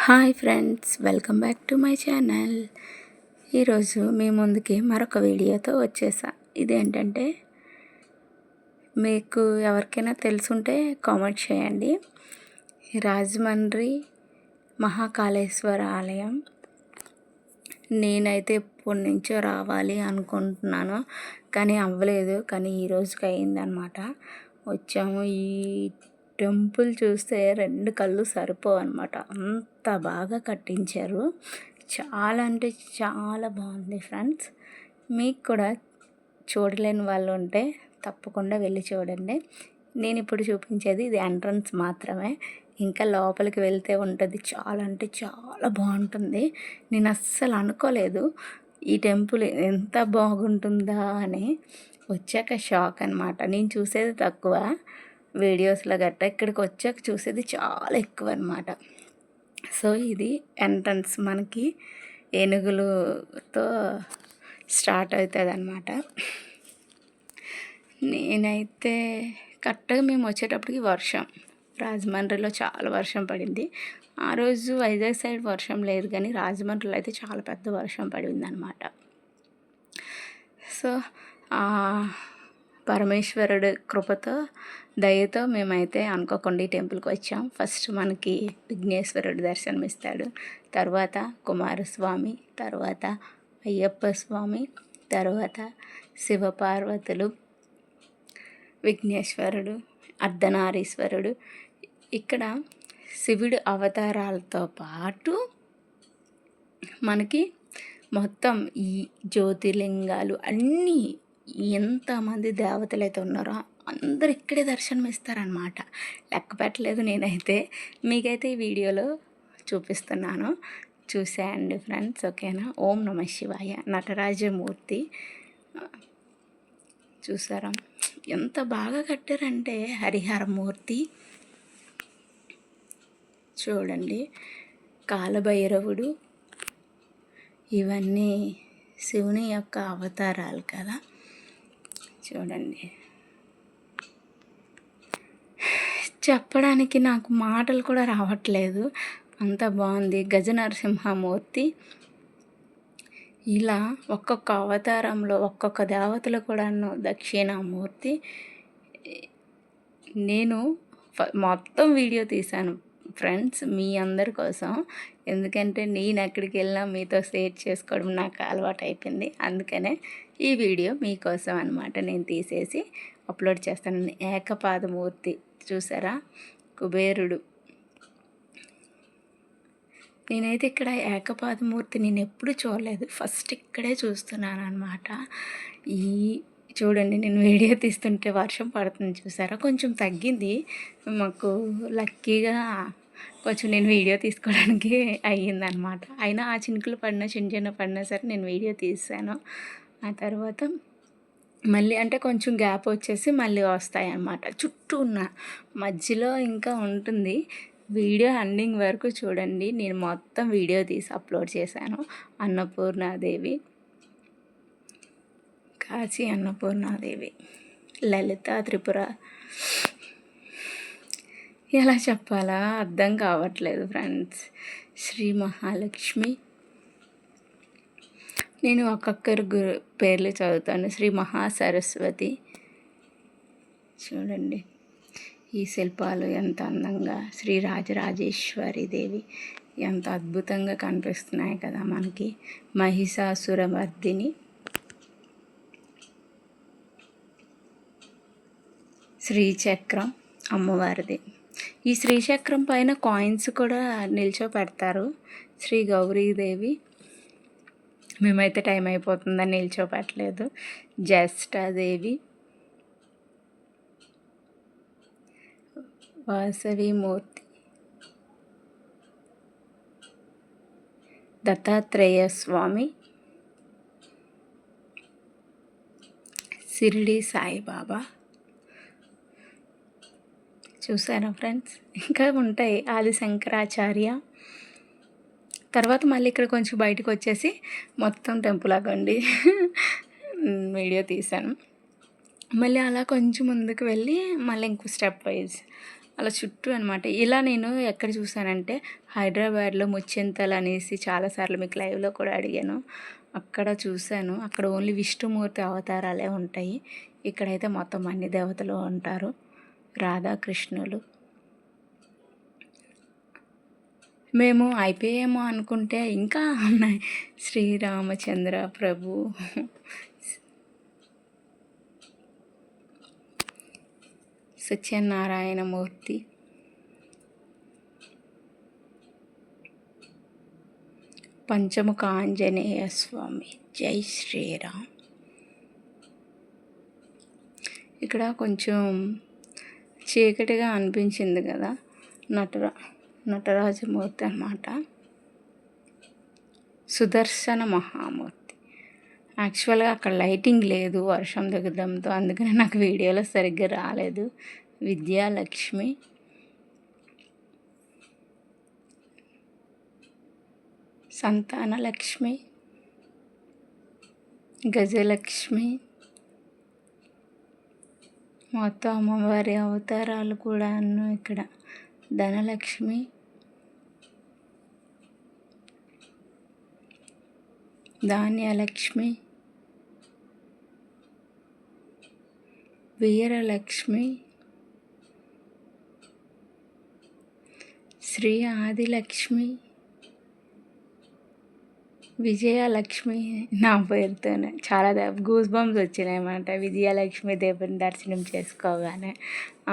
Hi friends, welcome back to my channel. ఈరోజు మీ ముందుకి మరొక వీడియోతో వచ్చేసా. ఇదేంటంటే మీకు ఎవరికైనా తెలుసుంటే కామెంట్ చేయండి. రాజమండ్రి మహాకాళేశ్వర ఆలయం నేనైతే ఎప్పటి నుంచో రావాలి అనుకుంటున్నాను, కానీ అవ్వలేదు. కానీ ఈరోజుకి అయిందనమాట. వచ్చాము. ఈ టెంపుల్ చూస్తే రెండు కళ్ళు సరిపోవు అనమాట, అంత బాగా కట్టించారు. చాలా అంటే చాలా బాగుంది ఫ్రెండ్స్. మీకు కూడా చూడలేని వాళ్ళు ఉంటే తప్పకుండా వెళ్ళి చూడండి. నేను ఇప్పుడు చూపించేది ఇది ఎంట్రన్స్ మాత్రమే. ఇంకా లోపలికి వెళ్తే ఉంటుంది. చాలా అంటే చాలా బాగుంటుంది. నేను అస్సలు అనుకోలేదు ఈ టెంపుల్ ఎంత బాగుంటుందా అని. వచ్చాక షాక్ అనమాట. నేను చూసేది తక్కువ వీడియోస్లో గట్ట, ఇక్కడికి వచ్చాక చూసేది చాలా ఎక్కువ అనమాట. సో ఇది ఎంట్రన్స్, మనకి ఏనుగులతో స్టార్ట్ అవుతుంది అనమాట. నేనైతే కరెక్ట్గా మేము వచ్చేటప్పటికి వర్షం, రాజమండ్రిలో చాలా వర్షం పడింది. ఆ రోజు వైజాగ్ సైడ్ వర్షం లేదు, కానీ రాజమండ్రిలో అయితే చాలా పెద్ద వర్షం పడింది అనమాట. సో పరమేశ్వరుడు కృపతో దయతో మేమైతే అనుకోకుండా ఈ టెంపుల్కి వచ్చాం. ఫస్ట్ మనకి విఘ్నేశ్వరుడు దర్శనమిస్తాడు, తర్వాత కుమారస్వామి, తర్వాత అయ్యప్ప స్వామి, తర్వాత శివపార్వతులు, విఘ్నేశ్వరుడు, అర్ధనారీశ్వరుడు. ఇక్కడ శివుడు అవతారాలతో పాటు మనకి మొత్తం ఈ జ్యోతిర్లింగాలు అన్నీ, ఎంతమంది దేవతలు అయితే ఉన్నారో అందరు ఇక్కడే దర్శనం ఇస్తారనమాట. లెక్క పెట్టలేదు నేనైతే. మీకైతే ఈ వీడియోలో చూపిస్తున్నాను, చూసేయండి ఫ్రెండ్స్, ఓకేనా. ఓం నమ శివాయ. నటరాజమూర్తి చూసారా ఎంత బాగా కట్టారంటే. హరిహరమూర్తి చూడండి, కాలభైరవుడు, ఇవన్నీ శివుని యొక్క అవతారాలు కదా. చూడండి, చెప్పడానికి నాకు మాటలు కూడా రావట్లేదు, అంత బాగుంది. గజనరసింహమూర్తి. ఇలా ఒక్కొక్క అవతారంలో ఒక్కొక్క దేవతలు కూడాను. దక్షిణామూర్తి. నేను మొత్తం వీడియో తీశాను ఫ్రెండ్స్ మీ అందరి కోసం, ఎందుకంటే నేను ఎక్కడికి వెళ్ళినా మీతో షేర్ చేసుకోవడం నాకు అలవాటు అయిపోయింది. అందుకనే ఈ వీడియో మీకోసం అనమాట నేను తీసేసి అప్లోడ్ చేస్తాను. ఏకపాదమూర్తి చూసారా, కుబేరుడు. నేనైతే ఇక్కడ ఏకపాదమూర్తి నేను ఎప్పుడు చూడలేదు, ఫస్ట్ ఇక్కడే చూస్తున్నాను అనమాట. ఈ చూడండి, నేను వీడియో తీస్తుంటే వర్షం పడుతుంది చూసారా, కొంచెం తగ్గింది మాకు. లక్కీగా కొంచెం నేను వీడియో తీసుకోవడానికి అయ్యిందనమాట. అయినా ఆ చినుకులు పడినా చిన్న చిన్న పడినా సరే నేను వీడియో తీసాను. ఆ తర్వాత మళ్ళీ అంటే కొంచెం గ్యాప్ వచ్చేసి మళ్ళీ వస్తాయి అన్నమాట. చుట్టూ ఉన్న మధ్యలో ఇంకా ఉంటుంది. వీడియో ఎండింగ్ వరకు చూడండి, నేను మొత్తం వీడియో తీసి అప్లోడ్ చేశాను. అన్నపూర్ణాదేవి, కాశీ అన్నపూర్ణాదేవి, లలిత త్రిపుర. ఎలా చెప్పాలా అర్థం కావట్లేదు ఫ్రెండ్స్. శ్రీ మహాలక్ష్మి. నేను ఒక్కొక్కరి పేర్లు చదువుతాను. శ్రీ మహాసరస్వతి. చూడండి ఈ శిల్పాలు ఎంత అందంగా. శ్రీ రాజరాజేశ్వరి దేవి ఎంత అద్భుతంగా కనిపిస్తున్నాయి కదా మనకి. మహిషాసురమర్దిని. శ్రీచక్రం అమ్మవారిది. ఈ శ్రీచక్రం పైన కాయిన్స్ కూడా నిల్చోపెడతారు. శ్రీ గౌరీదేవి. మేమైతే టైం అయిపోతుందని నిల్చోపెట్టలేదు. జ్యేష్ఠాదేవి, వాసవిమూర్తి, దత్తాత్రేయ స్వామి, షిరిడి సాయిబాబా. చూసారా ఫ్రెండ్స్, ఇంకా ఉంటాయి. ఆది శంకరాచార్య. తర్వాత మళ్ళీ ఇక్కడ కొంచెం బయటకు వచ్చేసి మొత్తం టెంపుల్ అవ్వండి వీడియో తీశాను. మళ్ళీ అలా కొంచెం ముందుకు వెళ్ళి మళ్ళీ ఇంకో స్టెప్ వైజ్ అలా చుట్టూ అనమాట. ఇలా నేను ఎక్కడ చూసానంటే హైదరాబాద్లో ముచ్చింతలు అనేసి చాలాసార్లు మీకు లైవ్లో కూడా అడిగాను. అక్కడ చూశాను. అక్కడ ఓన్లీ విష్ణుమూర్తి అవతారాలే ఉంటాయి. ఇక్కడైతే మొత్తం అన్ని దేవతలు ఉంటారు, రాధాకృష్ణులు. మేము అయిపోయామో అనుకుంటే ఇంకా ఉన్నాయి. శ్రీరామచంద్ర ప్రభు, సత్యనారాయణమూర్తి, పంచముఖ ఆంజనేయ స్వామి, జై శ్రీరామ్. ఇక్కడ కొంచెం చీకటిగా అనిపించింది కదా, నటరాజమూర్తి అన్నమాట, సుదర్శన మహామూర్తి. యాక్చువల్గా అక్కడ లైటింగ్ లేదు వర్షం దిగడంతో, అందుకని నాకు వీడియోలో సరిగ్గా రాలేదు. విద్యాలక్ష్మి, సంతానలక్ష్మి, గజలక్ష్మి, మొత్తం అమ్మవారి అవతారాలు కూడా ఇక్కడ. ధనలక్ష్మి, ధాన్యలక్ష్మి, వీరలక్ష్మి, శ్రీ ఆదిలక్ష్మి, విజయలక్ష్మి. నా పేరుతోనే చాలా గూస్ బంప్స్ వచ్చినాయి అన్నమాట. విజయలక్ష్మి దేవుని దర్శనం చేసుకోగానే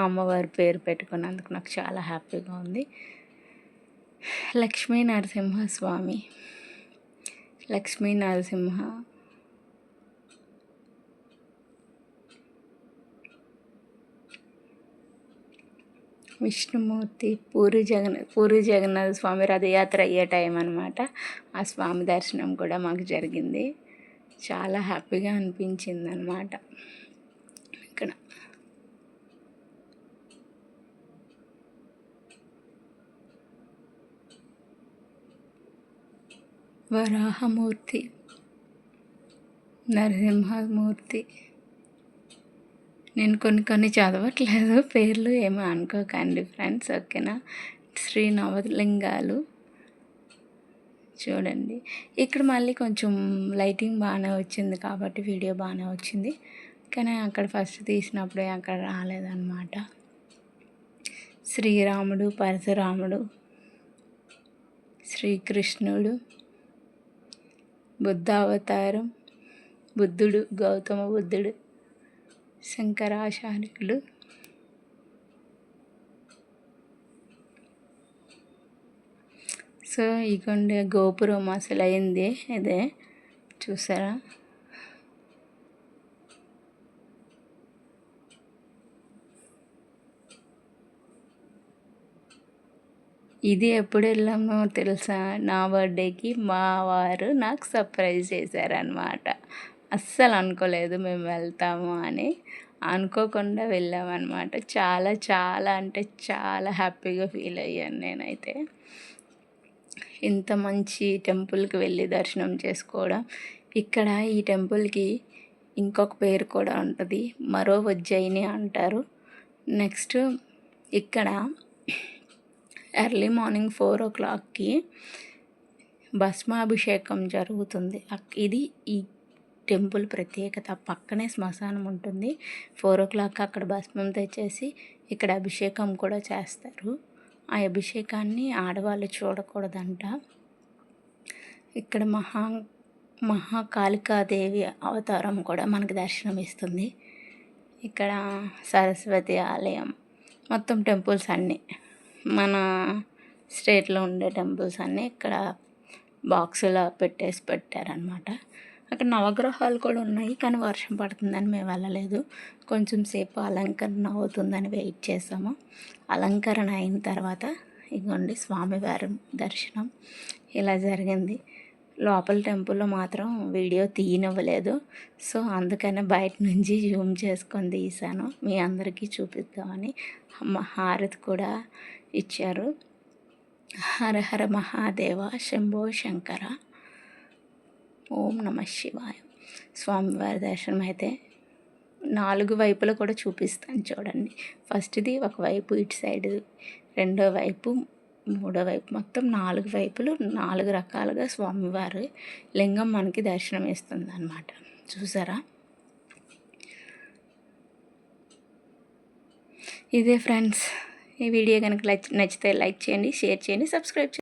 అమ్మవారి పేరు పెట్టుకున్నందుకు నాకు చాలా హ్యాపీగా ఉంది. లక్ష్మీ నరసింహస్వామి, లక్ష్మీ నరసింహ, విష్ణుమూర్తి, పూరి జగన్నాథ స్వామి రథయాత్ర అయ్యే టైం అనమాట. ఆ స్వామి దర్శనం కూడా మాకు జరిగింది. చాలా హ్యాపీగా అనిపించింది అనమాట. ఇక్కడ వరాహమూర్తి, నరసింహమూర్తి. నేను కొన్ని చదవట్లేదు పేర్లు, ఏమో అనుకోకండి ఫ్రెండ్స్, ఓకేనా. శ్రీ నవలింగాలు చూడండి. ఇక్కడ మళ్ళీ కొంచెం లైటింగ్ బాగానే వచ్చింది కాబట్టి వీడియో బాగానే వచ్చింది, కానీ అక్కడ ఫస్ట్ తీసినప్పుడే అక్కడ రాలేదన్నమాట. శ్రీరాముడు, పరశురాముడు, శ్రీకృష్ణుడు, బుద్ధావతారం, బుద్ధుడు, గౌతమ బుద్ధుడు, శంకరాచార్యులు, సో ఇగోండి గోపురం అసలు అయింది ఇదే, చూసారా. ఇది ఎప్పుడు వెళ్ళామో తెలుసా, నా బర్త్డేకి మా వారు నాకు సర్ప్రైజ్ చేశారనమాట. అస్సలు అనుకోలేదు మేము వెళ్తాము అని, అనుకోకుండా వెళ్ళామన్నమాట. చాలా చాలా అంటే చాలా హ్యాపీగా ఫీల్ అయ్యాను నేనైతే. ఇంత మంచి టెంపుల్కి వెళ్ళి దర్శనం చేసుకోవడం. ఇక్కడ ఈ టెంపుల్కి ఇంకొక పేరు కూడా ఉంటుంది, మరో ఉజ్జయిని అంటారు. నెక్స్ట్ ఇక్కడ ఎర్లీ మార్నింగ్ 4 o'clockకి భస్మాభిషేకం జరుగుతుంది. ఇది ఈ టెంపుల్ ప్రత్యేకత. పక్కనే శ్మశానం ఉంటుంది. 4 o'clock అక్కడ భస్మం తెచ్చేసి ఇక్కడ అభిషేకం కూడా చేస్తారు. ఆ అభిషేకాన్ని ఆడవాళ్ళు చూడకూడదంట. ఇక్కడ మహాకాళికాదేవి అవతారం కూడా మనకు దర్శనం ఇస్తుంది. ఇక్కడ సరస్వతి ఆలయం, మొత్తం టెంపుల్స్ అన్నీ మన స్టేట్లో ఉండే టెంపుల్స్ అన్నీ ఇక్కడ బాక్సులో పెట్టారనమాట. అక్కడ నవగ్రహాలు కూడా ఉన్నాయి, కానీ వర్షం పడుతుందని మేము వెళ్ళలేదు. కొంచెం సేపు అలంకరణ అవుతుందని వెయిట్ చేసాము. అలంకరణ అయిన తర్వాత ఇగోండి స్వామివారి దర్శనం ఇలా జరిగింది. లోపల టెంపుల్లో మాత్రం వీడియో తీయనివ్వలేదు, సో అందుకనే బయట నుంచి జూమ్ చేసుకొని తీసాను మీ అందరికీ చూపిద్దామని. హారతి కూడా ఇచ్చారు. హర హర మహాదేవ, శంభో శంకర, ఓం నమ శివాయ. స్వామివారి దర్శనం అయితే 4 వైపులు కూడా చూపిస్తాను చూడండి. ఫస్ట్ది ఒకవైపు ఇటు సైడ్, రెండో వైపు మూడో వైపు మొత్తం 4 వైపులు 4 రకాలుగా స్వామివారి లింగం మనకి దర్శనం ఇస్తుంది అన్నమాట. చూసారా? ఇదే ఫ్రెండ్స్, ఈ వీడియో కనుక నచ్చితే లైక్ చేయండి, షేర్ చేయండి, సబ్స్క్రైబ్ చేయండి.